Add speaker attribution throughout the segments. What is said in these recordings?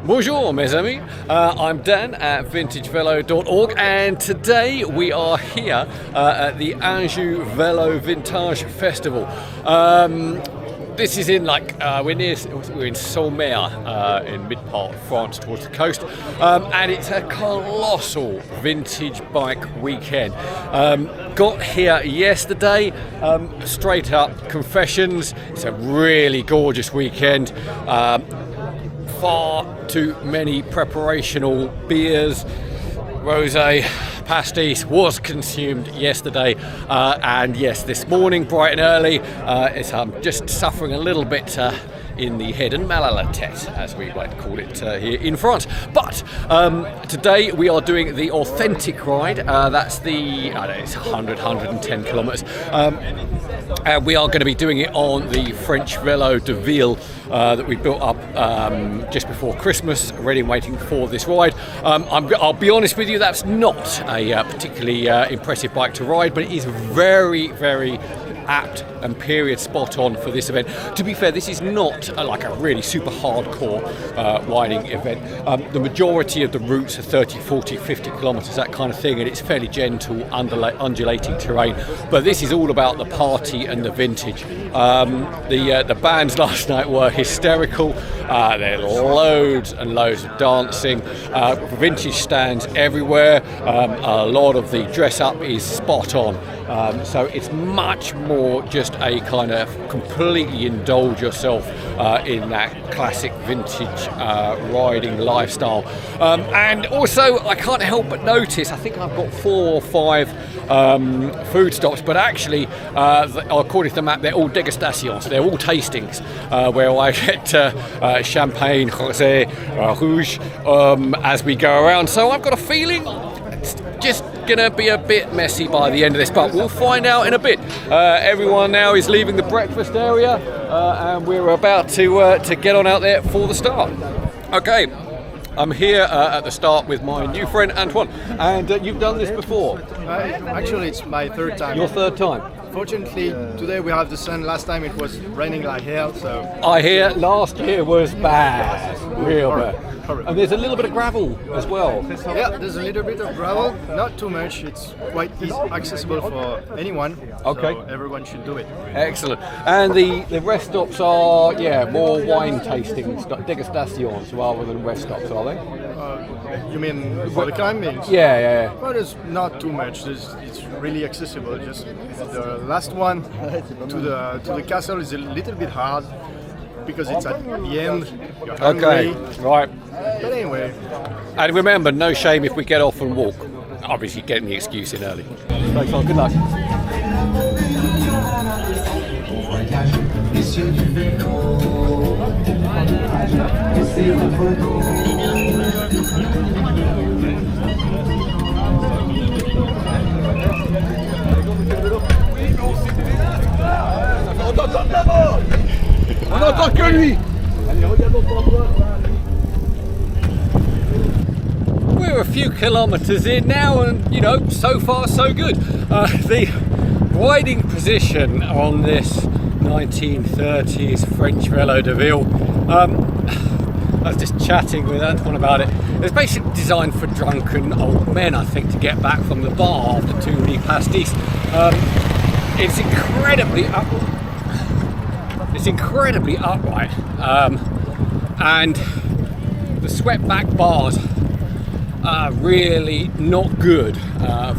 Speaker 1: Bonjour mes amis, I'm Dan at vintagevelo.org and today we are here at the Anjou Velo Vintage Festival. This is in we're in Saumur in mid-part of France towards the coast, and it's a colossal vintage bike weekend. Got here yesterday, straight up confessions, it's a really gorgeous weekend. Far too many preparational beers, rosé, pastis was consumed yesterday, and yes, this morning bright and early, I'm just suffering a little bit in the head and mal à la tête, as we like to call it here in France. But today we are doing the authentic ride. That's it's 110 kilometres. And we are going to be doing it on the French Velo de Ville that we built up just before Christmas, ready and waiting for this ride. I'll be honest with you, that's not a particularly impressive bike to ride, but it is very, very apt and period spot on for this event. To be fair, this is not like a really super hardcore riding event. The majority of the routes are 30, 40, 50 kilometres, that kind of thing, and it's fairly gentle, undulating terrain. But this is all about the party and the vintage. The bands last night were hysterical. There are loads and loads of dancing, vintage stands everywhere. A lot of the dress up is spot on. So it's much more just a kind of completely indulge yourself in that classic vintage riding lifestyle. And also, I can't help but notice, I think I've got 4 or 5 food stops, but actually, according to the map, they're all dégustations, they're all tastings, where I get champagne, rosé, rouge, as we go around. So I've got a feeling it's just gonna be a bit messy by the end of this, but we'll find out in a bit. Everyone now is leaving the breakfast area, and we're about to get on out there for the start. Okay, I'm here at the start with my new friend Antoine, and you've done this before.
Speaker 2: Actually, it's my third time.
Speaker 1: Your third time?
Speaker 2: Fortunately, today we have the sun. Last time it was raining like hell, so...
Speaker 1: I hear last year was bad, real bad.
Speaker 2: Horrible.
Speaker 1: And there's a little bit of gravel as well.
Speaker 2: Yeah, there's a little bit of gravel, not too much. It's quite accessible for anyone.
Speaker 1: Okay.
Speaker 2: So everyone should do it.
Speaker 1: Excellent. And the rest stops are, more wine tastings, dégustations rather than rest stops, are they?
Speaker 2: You mean for the climbing?
Speaker 1: Yeah.
Speaker 2: Well, there's not too much. It's really accessible. Just the last one to the castle is a little bit hard because it's at the end. You're hungry.
Speaker 1: Okay, right.
Speaker 2: But anyway.
Speaker 1: And remember, no shame if we get off and walk. Obviously, getting the excuse in early. Thanks, well, good luck.
Speaker 3: On n'entend que lui.
Speaker 1: We're a few kilometres in now, and so far so good. The riding position on this 1930s French Velo de Ville, I was just chatting with Antoine about it. It's basically designed for drunken old men, I think, to get back from the bar after too many pastis. It's incredibly upright, and the swept back bars are really not good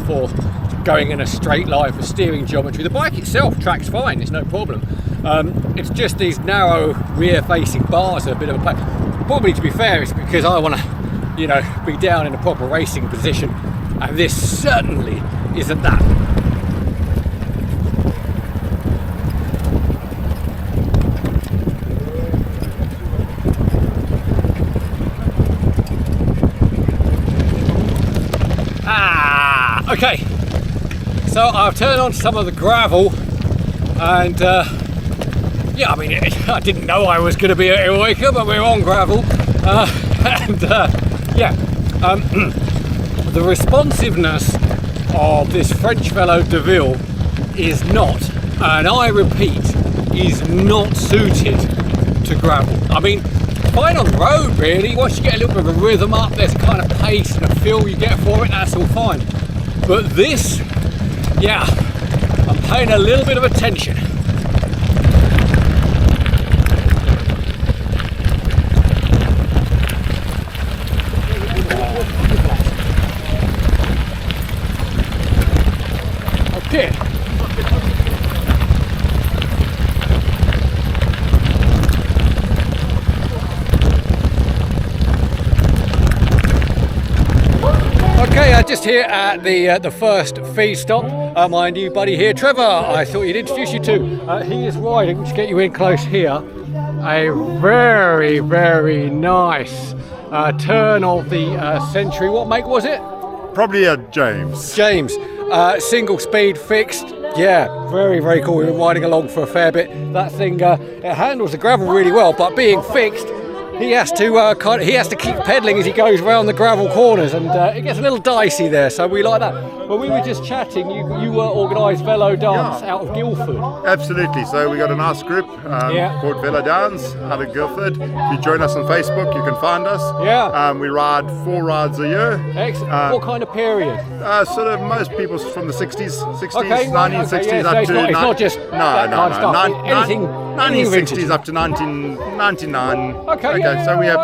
Speaker 1: for going in a straight line for steering geometry. The bike itself tracks fine, it's no problem. It's just these narrow rear facing bars are a bit of a pain. Probably, to be fair, it's because I want to be down in a proper racing position, and this certainly isn't that. Okay, so I've turned on some of the gravel, and I didn't know I was going to be at Eureka, but we're on gravel, the responsiveness of this French Velo de Ville is not, and I repeat, is not suited to gravel. I mean, fine on the road really. Once you get a little bit of a rhythm up, there's a kind of pace and a feel you get for it, that's all fine. But this, yeah, I'm paying a little bit of attention. Okay. Okay, just here at the first feed stop. My new buddy here, Trevor, I thought you'd introduce you to. He is riding, let's get you in close here, a very, very nice turn of the century. What make was it?
Speaker 4: Probably a James.
Speaker 1: James, single speed fixed. Yeah, very, very cool. We've been riding along for a fair bit. That thing, it handles the gravel really well, but being fixed, he has to keep pedaling as he goes around the gravel corners, and it gets a little dicey there. So we like that. But we were just chatting. You organised Velo Dance out of Guildford.
Speaker 4: Absolutely. So we got a nice group called Velo Dance out of Guildford. If you join us on Facebook, you can find us.
Speaker 1: Yeah.
Speaker 4: We ride 4 rides a year.
Speaker 1: Excellent. What kind of period?
Speaker 4: Sort of most people from the 60s,
Speaker 1: okay,
Speaker 4: 1960s
Speaker 1: yeah,
Speaker 4: up
Speaker 1: so
Speaker 4: to
Speaker 1: it's not just that kind of stuff. Anything
Speaker 4: 1960s up to 1999.
Speaker 1: Okay,
Speaker 4: so we're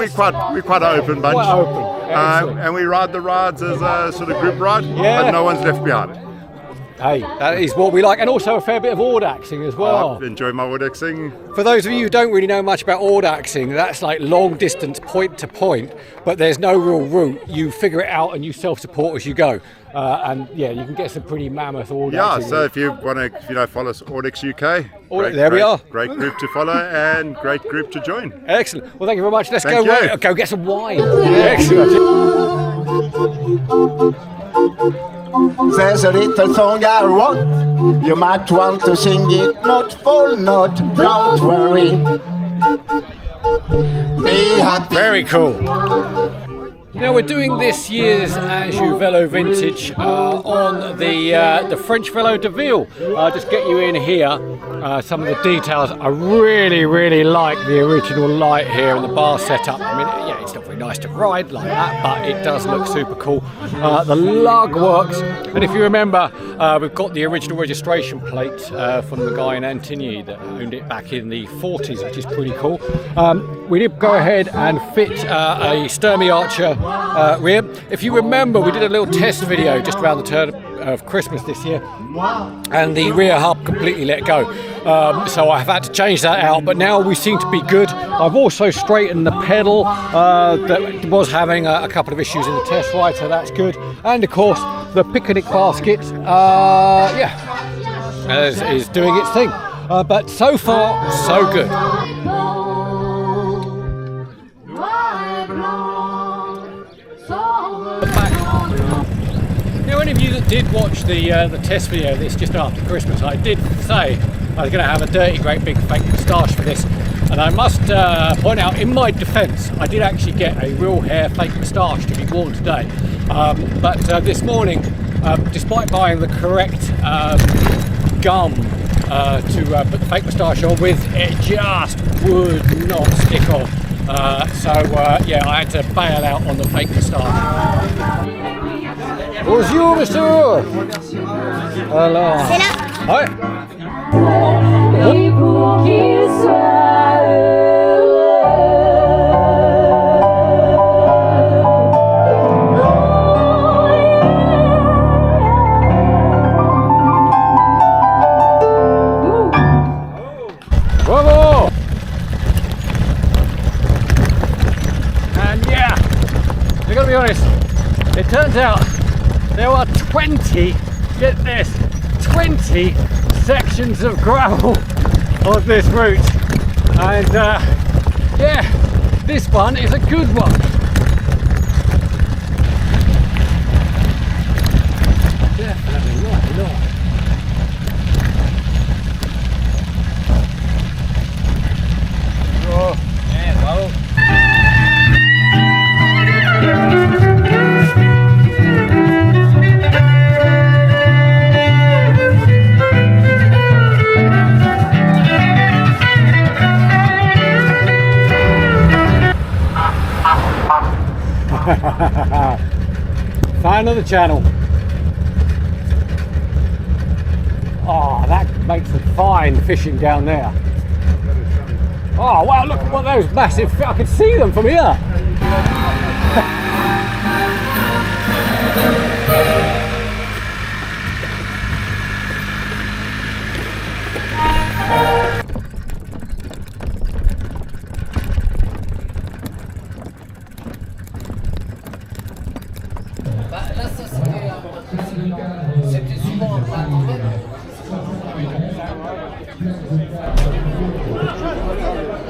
Speaker 4: quite an open bunch.
Speaker 1: Quite open.
Speaker 4: And we ride the rides as a sort of group ride, but no one's left behind.
Speaker 1: Hey, that is what we like, and also a fair bit of audaxing as well.
Speaker 4: I enjoy my audaxing.
Speaker 1: For those of you who don't really know much about audaxing, that's like long distance point to point, but there's no real route. You figure it out and you self-support as you go. And yeah, you can get some pretty mammoth audaxing.
Speaker 4: Yeah, so if you want to, follow Audax UK.
Speaker 1: We are.
Speaker 4: Great group to follow and great group to join.
Speaker 1: Excellent. Well, thank you very much. Let's
Speaker 4: go
Speaker 1: get some wine. Excellent.
Speaker 5: There's a little song I wrote. You might want to sing it note for note. Don't worry. Be happy.
Speaker 1: Very cool. Now we're doing this year's Anjou Velo Vintage on the French Velo de Ville. Just get you in here. Some of the details. I really, really like the original light here and the bar setup. I mean, yeah, it's not very nice to ride like that, but it does look super cool. The lug works, and if you remember, we've got the original registration plate from the guy in Antigny that owned it back in the 40s, which is pretty cool. We did go ahead and fit a Sturmey Archer rear. If you remember, we did a little test video just around the turn of Christmas this year, and the rear hub completely let go. So I've had to change that out, but now we seem to be good. I've also straightened the pedal that was having a couple of issues in the test ride, so that's good. And of course, the picnic basket, is doing its thing. But so far, so good. Any of you that did watch the test video of this just after Christmas, I did say I was going to have a dirty great big fake moustache for this, and I must point out, in my defence, I did actually get a real hair fake moustache to be worn today, but this morning, despite buying the correct gum to put the fake moustache on with, it just would not stick on. Yeah, I had to bail out on the fake moustache. Bonjour, monsieur. Alors.
Speaker 6: C'est là.
Speaker 1: Ouais.
Speaker 6: Et pour qu'il soit
Speaker 1: Bravo. And yeah, I gotta be honest, it turns out there are 20, get this, 20 sections of gravel on this route, and yeah, this one is a good one. Definitely not. Oh, yeah, well. Fan of the channel. Oh, that makes some fine fishing down there. Oh wow, look at what those massive fish, I can see them from here.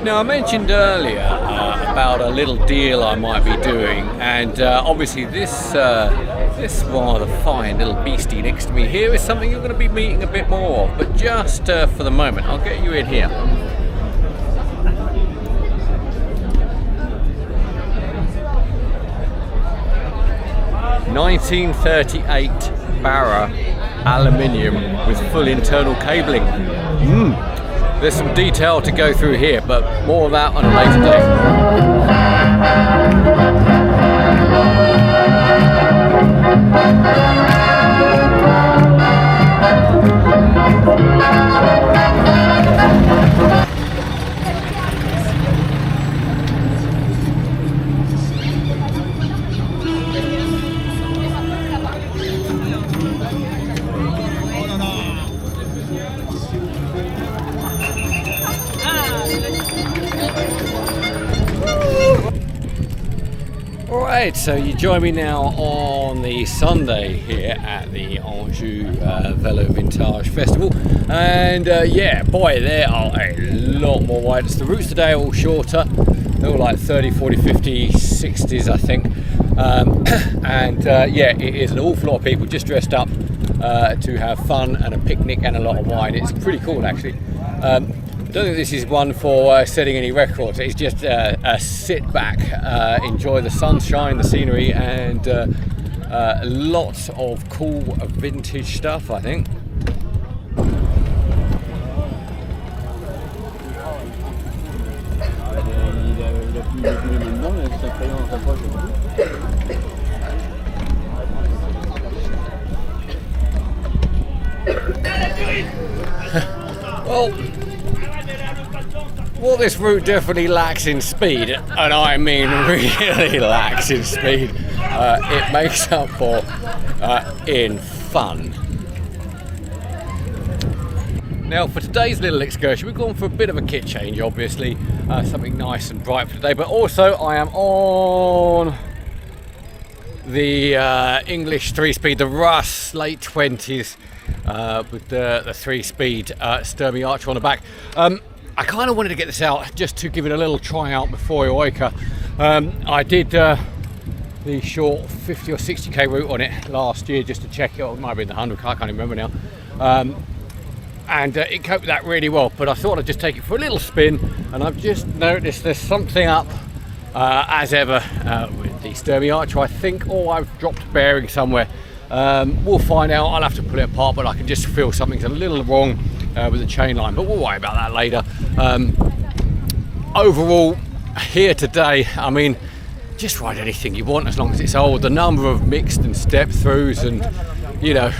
Speaker 1: Now I mentioned earlier about a little deal I might be doing, and obviously this rather fine little beastie next to me here is something you're going to be meeting a bit more of, but just for the moment I'll get you in here. (1938) Barra aluminium with full internal cabling. There's some detail to go through here, but more of that on a later day. Alright, so you join me now on the Sunday here at the Anjou Velo Vintage Festival, and yeah, boy, there are a lot more riders. The routes today are all shorter, they're all like 30, 40, 50, 60s I think, and yeah, it is an awful lot of people just dressed up to have fun and a picnic and a lot of wine. It's pretty cool actually. I don't think this is one for setting any records. It's just a sit back, enjoy the sunshine, the scenery, and lots of cool vintage stuff, I think. Well, what this route definitely lacks in speed, and I mean really lacks in speed, it makes up for in fun. Now for today's little excursion, we've gone for a bit of a kit change, obviously, something nice and bright for today, but also I am on the English 3-speed, the Russ late 20s, with the 3-speed Sturmy Archer on the back. I kind of wanted to get this out just to give it a little try out before Oika. I did the short 50 or 60k route on it last year just to check it. It might have been the 100k, I can't even remember now. And it coped with that really well, but I thought I'd just take it for a little spin, and I've just noticed there's something up as ever with the Sturmy Archer, I think, or I've dropped a bearing somewhere. We'll find out. I'll have to pull it apart, but I can just feel something's a little wrong with the chain line, but we'll worry about that later. Overall, here today, I mean, just ride anything you want as long as it's old. The number of mixed and step throughs, and you know,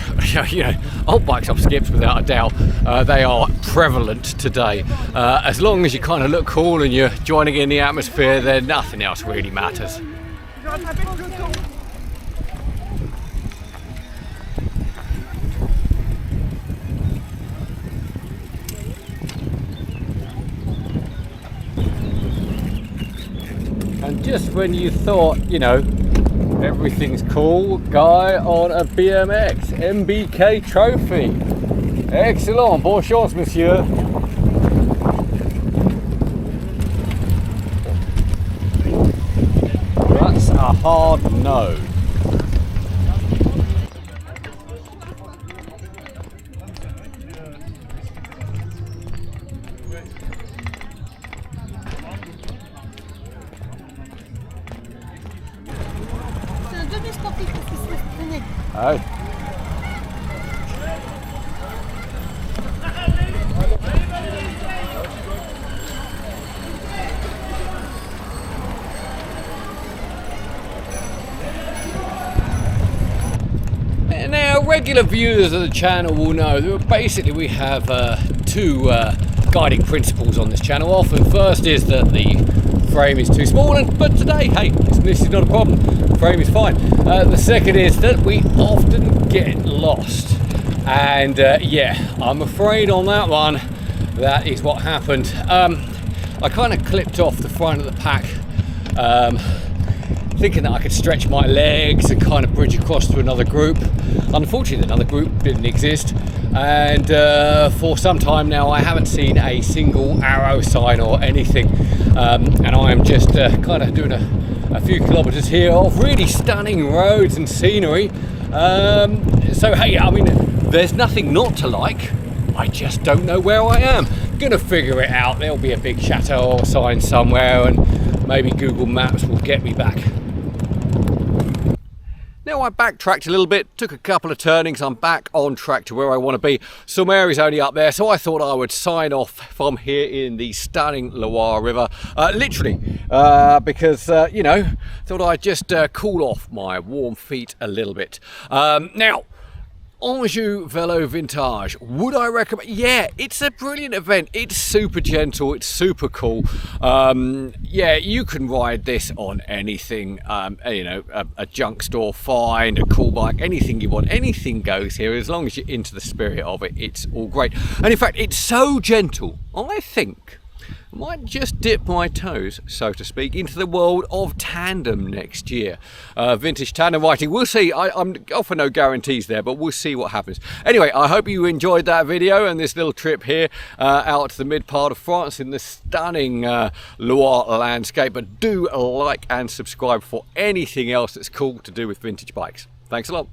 Speaker 1: old bikes off skips without a doubt, they are prevalent today. As long as you kind of look cool and you're joining in the atmosphere, then nothing else really matters. And just when you thought, you know, everything's cool, guy on a BMX, MBK trophy. Excellent, bonne chance, monsieur. That's a hard no. Oh. Now, regular viewers of the channel will know that basically we have two guiding principles on this channel. Often, first is that the frame is too small, but today, hey, this is not a problem. The frame is fine. The second is that we often get lost, and yeah, I'm afraid on that one, that is what happened. I kind of clipped off the front of the pack, thinking that I could stretch my legs and kind of bridge across to another group. Unfortunately, another group didn't exist, and for some time now I haven't seen a single arrow sign or anything, and I am just kind of doing a few kilometers here of really stunning roads and scenery. So hey, I mean, there's nothing not to like. I just don't know where I am. Gonna figure it out. There'll be a big chateau or sign somewhere, and maybe Google Maps will get me back. Now I backtracked a little bit, took a couple of turnings, I'm back on track to where I want to be. Saumur is only up there, so I thought I would sign off from here in the stunning Loire River, literally, because, you know, thought I'd just cool off my warm feet a little bit. Now, Anjou Velo Vintage, would I recommend? Yeah, it's a brilliant event. It's super gentle, it's super cool. Yeah, you can ride this on anything, you know, a junk store find, a cool bike, anything you want. Anything goes here, as long as you're into the spirit of it, it's all great. And in fact, it's so gentle, I think I might just dip my toes, so to speak, into the world of Tandem next year. Vintage tandem riding, we'll see. I'm offer no guarantees there, but we'll see what happens. Anyway, I hope you enjoyed that video and this little trip here out to the mid part of France in the stunning Loire landscape. But do like and subscribe for anything else that's cool to do with vintage bikes. Thanks a lot.